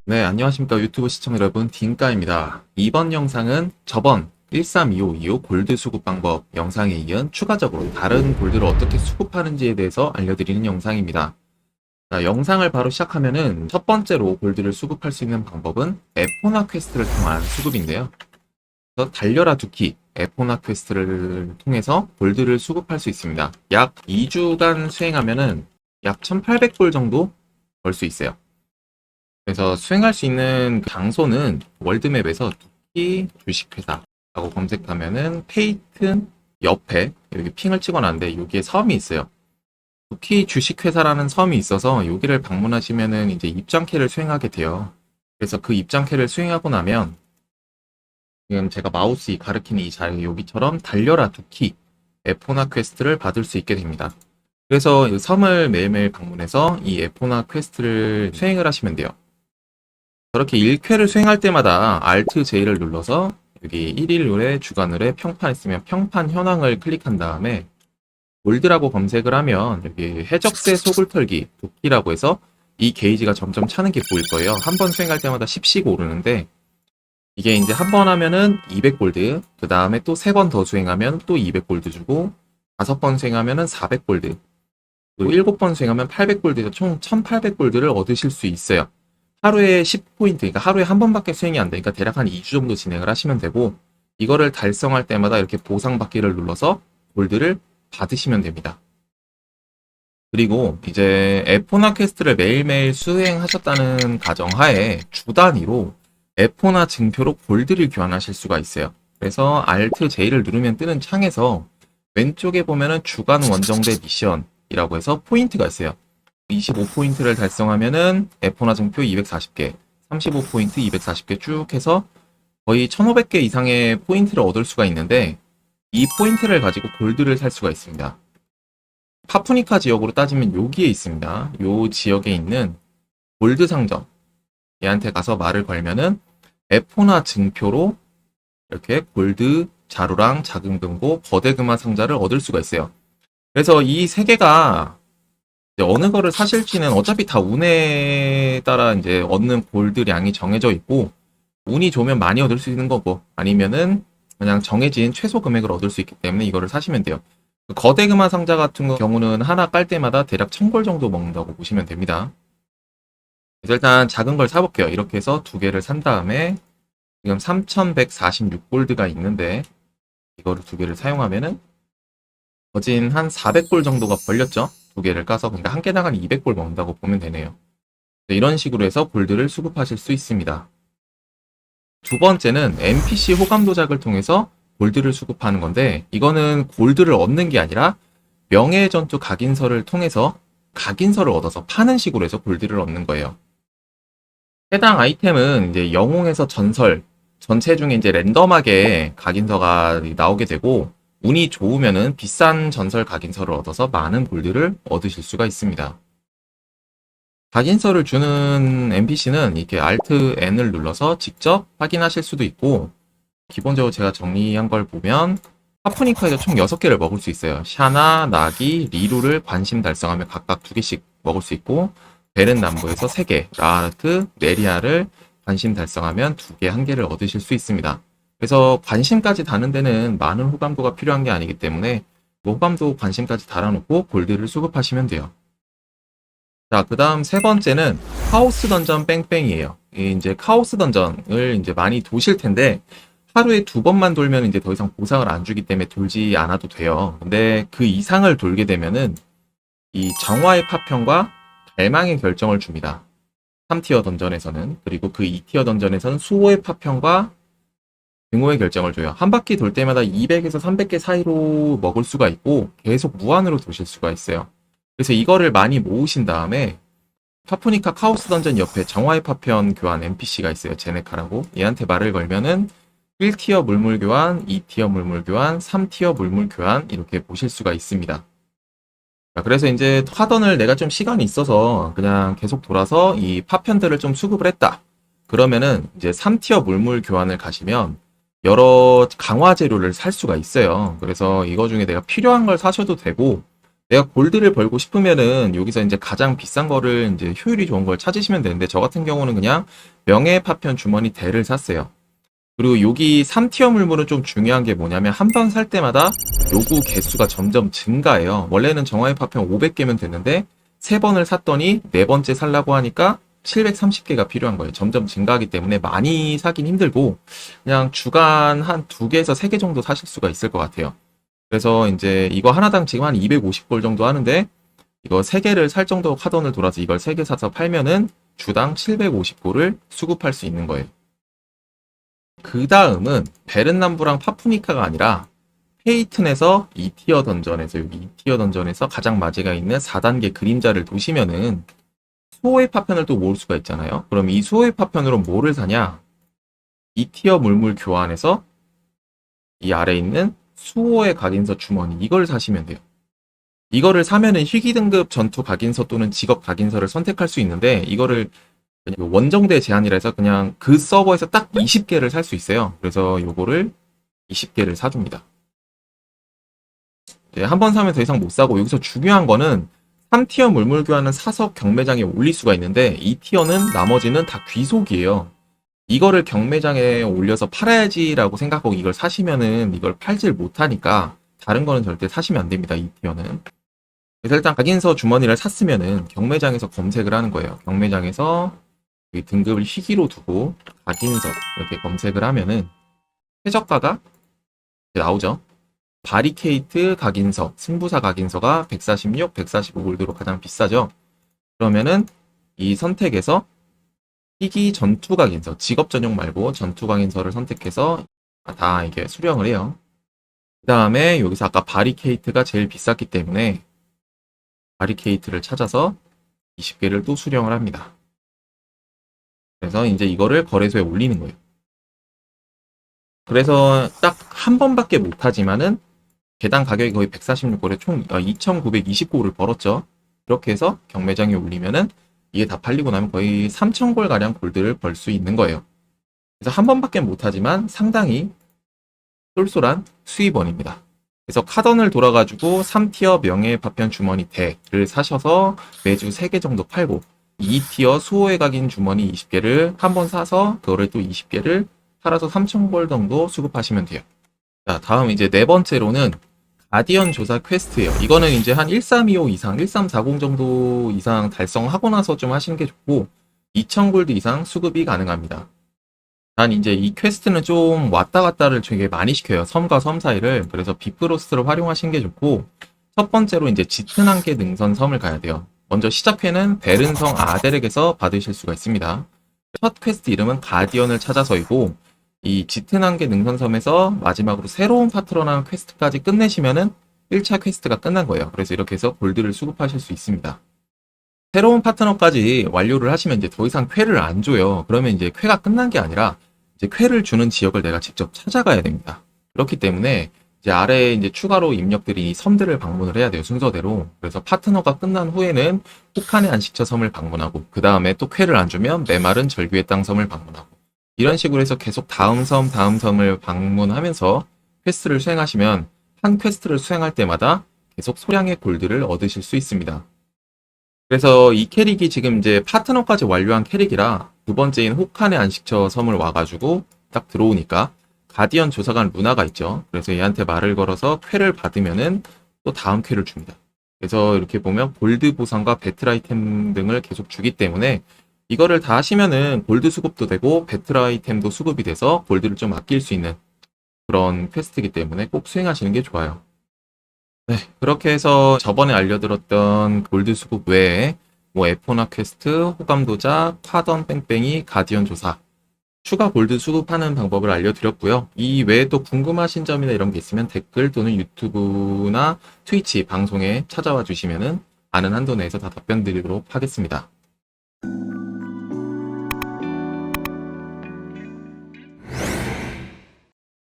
네, 안녕하십니까. 유튜브 시청자 여러분, 딘까입니다. 이번 영상은 저번 132525 골드 수급 방법 영상에 이은 추가적으로 다른 골드를 어떻게 수급하는지에 대해서 알려드리는 영상입니다. 자, 영상을 바로 시작하면은 첫 번째로 골드를 수급할 수 있는 방법은 에포나 퀘스트를 통한 수급인데요. 그래서 달려라 두키 에포나 퀘스트를 통해서 골드를 수급할 수 있습니다. 약 2주간 수행하면은 약 1800골 정도 벌 수 있어요. 그래서 수행할 수 있는 그 장소는 월드맵에서 두키 주식회사라고 검색하면은 페이튼 옆에 여기 핑을 찍어놨는데 여기에 섬이 있어요. 두키 주식회사라는 섬이 있어서 여기를 방문하시면은 이제 입장캐를 수행하게 돼요. 그래서 그 입장캐를 수행하고 나면 지금 제가 마우스 가리키는 이 자리 여기처럼 달려라 두키 에포나 퀘스트를 받을 수 있게 됩니다. 그래서 이 섬을 매일매일 방문해서 이 에포나 퀘스트를 수행을 하시면 돼요. 저렇게 1쾌를 수행할 때마다 Alt J를 눌러서 여기 1일 의뢰, 주간 의뢰, 평판 있으면 평판 현황을 클릭한 다음에 골드라고 검색을 하면 여기 해적새 속을 털기 도끼라고 해서 이 게이지가 점점 차는 게 보일 거예요. 한 번 수행할 때마다 10씩 오르는데 이게 이제 한 번 하면은 200골드, 그 다음에 또 3번 더 수행하면 또 200골드 주고 5번 수행하면은 400골드, 그리고 7번 수행하면 800골드에서 총 1800골드를 얻으실 수 있어요. 하루에 10포인트, 그러니까 하루에 한 번밖에 수행이 안 되니까 대략 한 2주 정도 진행을 하시면 되고, 이거를 달성할 때마다 이렇게 보상받기를 눌러서 골드를 받으시면 됩니다. 그리고 이제 에포나 퀘스트를 매일매일 수행하셨다는 가정하에 주 단위로 에포나 증표로 골드를 교환하실 수가 있어요. 그래서 Alt J를 누르면 뜨는 창에서 왼쪽에 보면은 주간 원정대 미션이라고 해서 포인트가 있어요. 25포인트를 달성하면은 에포나 증표 240개, 35포인트 240개 쭉 해서 거의 1500개 이상의 포인트를 얻을 수가 있는데 이 포인트를 가지고 골드를 살 수가 있습니다. 파푸니카 지역으로 따지면 여기에 있습니다. 요 지역에 있는 골드 상점 얘한테 가서 말을 걸면은 에포나 증표로 이렇게 골드 자루랑 작은 금고 거대 금화 상자를 얻을 수가 있어요. 그래서 이 세 개가 어느 거를 사실지는 어차피 다 운에 따라 이제 얻는 골드량이 정해져 있고, 운이 좋으면 많이 얻을 수 있는 거고, 아니면은 그냥 정해진 최소 금액을 얻을 수 있기 때문에 이거를 사시면 돼요. 거대 금화 상자 같은 경우는 하나 깔 때마다 대략 1000골 정도 먹는다고 보시면 됩니다. 그래서 일단 작은 걸 사볼게요. 이렇게 해서 두 개를 산 다음에 지금 3146골드가 있는데 이거를 두 개를 사용하면은 거진 한 400골 정도가 벌렸죠. 두 개를 까서. 그러니까 한 개당 한 200골 먹는다고 보면 되네요. 이런 식으로 해서 골드를 수급하실 수 있습니다. 두 번째는 NPC 호감 도작을 통해서 골드를 수급하는 건데, 이거는 골드를 얻는 게 아니라 명예의 전투 각인서를 통해서 각인서를 얻어서 파는 식으로 해서 골드를 얻는 거예요. 해당 아이템은 이제 영웅에서 전설 전체 중에 이제 랜덤하게 각인서가 나오게 되고, 운이 좋으면은 비싼 전설 각인서를 얻어서 많은 골드를 얻으실 수가 있습니다. 각인서를 주는 NPC는 이렇게 Alt N을 눌러서 직접 확인하실 수도 있고, 기본적으로 제가 정리한 걸 보면 하프니카에서 총 6개를 먹을 수 있어요. 샤나, 나기, 리루를 관심 달성하면 각각 2개씩 먹을 수 있고, 베른 남부에서 3개, 라르트, 네리아를 관심 달성하면 2개, 1개를 얻으실 수 있습니다. 그래서 관심까지 다는 데는 많은 호감도가 필요한 게 아니기 때문에 그 호감도 관심까지 달아놓고 골드를 수급하시면 돼요. 자, 그 다음 세 번째는 카오스 던전 뺑뺑이에요. 이제 카오스 던전을 이제 많이 도실 텐데 하루에 2번만 돌면 이제 더 이상 보상을 안 주기 때문에 돌지 않아도 돼요. 근데 그 이상을 돌게 되면은 이 정화의 파편과 갈망의 결정을 줍니다. 3티어 던전에서는. 그리고 그 2티어 던전에서는 수호의 파편과 등호의 결정을 줘요. 한 바퀴 돌 때마다 200에서 300개 사이로 먹을 수가 있고 계속 무한으로 도실 수가 있어요. 그래서 이거를 많이 모으신 다음에 파푸니카 카오스 던전 옆에 정화의 파편 교환 NPC가 있어요. 제네카라고. 얘한테 말을 걸면은 1티어 물물 교환, 2티어 물물 교환, 3티어 물물 교환 이렇게 보실 수가 있습니다. 자, 그래서 이제 하던을 내가 좀 시간이 있어서 그냥 계속 돌아서 이 파편들을 좀 수급을 했다. 그러면은 이제 3티어 물물 교환을 가시면 여러 강화 재료를 살 수가 있어요. 그래서 이거 중에 내가 필요한 걸 사셔도 되고 내가 골드를 벌고 싶으면은 여기서 이제 가장 비싼 거를 이제 효율이 좋은 걸 찾으시면 되는데 저 같은 경우는 그냥 명예 파편 주머니 대를 샀어요. 그리고 여기 3티어 물물은 좀 중요한 게 뭐냐면 한 번 살 때마다 요구 개수가 점점 증가해요. 원래는 정화의 파편 500개면 됐는데 3번을 샀더니 4번째 살라고 하니까 730개가 필요한 거예요. 점점 증가하기 때문에 많이 사긴 힘들고 그냥 주간 한 2개에서 3개 정도 사실 수가 있을 것 같아요. 그래서 이제 이거 하나당 지금 한 250골 정도 하는데 이거 3개를 살 정도 카던을 돌아서 이걸 3개 사서 팔면은 주당 750골을 수급할 수 있는 거예요. 그 다음은 베른남부랑 파푸니카가 아니라 페이튼에서 2티어 던전에서 여기 2티어 던전에서 가장 마지가 있는 4단계 그림자를 도시면은 수호의 파편을 또 모을 수가 있잖아요. 그럼 이 수호의 파편으로 뭐를 사냐? 2티어 물물 교환해서 이 아래에 있는 수호의 각인서 주머니 이걸 사시면 돼요. 이거를 사면은 희귀 등급 전투 각인서 또는 직업 각인서를 선택할 수 있는데 이거를 원정대 제한이라 해서 그냥 그 서버에서 딱 20개를 살 수 있어요. 그래서 요거를 20개를 사줍니다. 한 번 사면 더 이상 못 사고 여기서 중요한 거는 3티어 물물 교환은 사서 경매장에 올릴 수가 있는데 2티어는 나머지는 다 귀속이에요. 이거를 경매장에 올려서 팔아야지라고 생각하고 이걸 사시면은 이걸 팔질 못하니까 다른 거는 절대 사시면 안 됩니다. 2티어는. 그래서 일단 각인서 주머니를 샀으면은 경매장에서 검색을 하는 거예요. 경매장에서 여기 등급을 희귀로 두고 각인서 이렇게 검색을 하면은 최저가가 나오죠. 바리케이트 각인서, 승부사 각인서가 146, 145골드로 가장 비싸죠. 그러면은 이 선택에서 희귀 전투 각인서, 직업 전용 말고 전투 각인서를 선택해서 다 이게 수령을 해요. 그 다음에 여기서 아까 바리케이트가 제일 비쌌기 때문에 바리케이트를 찾아서 20개를 또 수령을 합니다. 그래서 이제 이거를 거래소에 올리는 거예요. 그래서 딱 한 번밖에 못하지만은 개당 가격이 거의 146골에 총 2,920골을 벌었죠. 이렇게 해서 경매장에 올리면은 이게 다 팔리고 나면 거의 3,000골 가량 골드를 벌 수 있는 거예요. 그래서 한 번밖에 못하지만 상당히 쏠쏠한 수입원입니다. 그래서 카던을 돌아가지고 3티어 명예 파편 주머니 대를 사셔서 매주 3개 정도 팔고 2티어 수호의 각인 주머니 20개를 한 번 사서 그거를 또 20개를 팔아서 3,000골 정도 수급하시면 돼요. 자, 다음 이제 네 번째로는 가디언 조사 퀘스트예요. 이거는 이제 한 1325 이상, 1340 정도 이상 달성하고 나서 좀 하시는 게 좋고 2000골드 이상 수급이 가능합니다. 단 이제 이 퀘스트는 좀 왔다 갔다를 되게 많이 시켜요. 섬과 섬 사이를. 그래서 비프로스트를 활용하시는 게 좋고 첫 번째로 이제 짙은 안개 능선 섬을 가야 돼요. 먼저 시작회는 베른성 아델에게서 받으실 수가 있습니다. 첫 퀘스트 이름은 가디언을 찾아서이고 이 짙은 안개 능선섬에서 마지막으로 새로운 파트너라는 퀘스트까지 끝내시면은 1차 퀘스트가 끝난 거예요. 그래서 이렇게 해서 골드를 수급하실 수 있습니다. 새로운 파트너까지 완료를 하시면 이제 더 이상 퀘를 안 줘요. 그러면 이제 퀘가 끝난 게 아니라 이제 퀘를 주는 지역을 내가 직접 찾아가야 됩니다. 그렇기 때문에 이제 아래에 이제 추가로 입력드린 이 섬들을 방문을 해야 돼요. 순서대로. 그래서 파트너가 끝난 후에는 혹한의 안식처 섬을 방문하고 그 다음에 또 퀘를 안 주면 메마른 절규의 땅 섬을 방문하고 이런 식으로 해서 계속 다음 섬을 방문하면서 퀘스트를 수행하시면 한 퀘스트를 수행할 때마다 계속 소량의 골드를 얻으실 수 있습니다. 그래서 이 캐릭이 지금 이제 파트너까지 완료한 캐릭이라 두 번째인 혹한의 안식처 섬을 와가지고 딱 들어오니까 가디언 조사관 루나가 있죠. 그래서 얘한테 말을 걸어서 퀘를 받으면은 또 다음 퀘를 줍니다. 그래서 이렇게 보면 골드 보상과 배틀 아이템 등을 계속 주기 때문에 이거를 다 하시면은 골드 수급도 되고 배틀 아이템도 수급이 돼서 골드를 좀 아낄 수 있는 그런 퀘스트이기 때문에 꼭 수행하시는 게 좋아요. 네, 그렇게 해서 저번에 알려드렸던 골드 수급 외에 뭐 에포나 퀘스트, 호감 도작, 파던 뺑뺑이, 가디언 조사 추가 골드 수급하는 방법을 알려드렸고요. 이 외에 또 궁금하신 점이나 이런 게 있으면 댓글 또는 유튜브나 트위치 방송에 찾아와 주시면은 아는 한도 내에서 다 답변 드리도록 하겠습니다.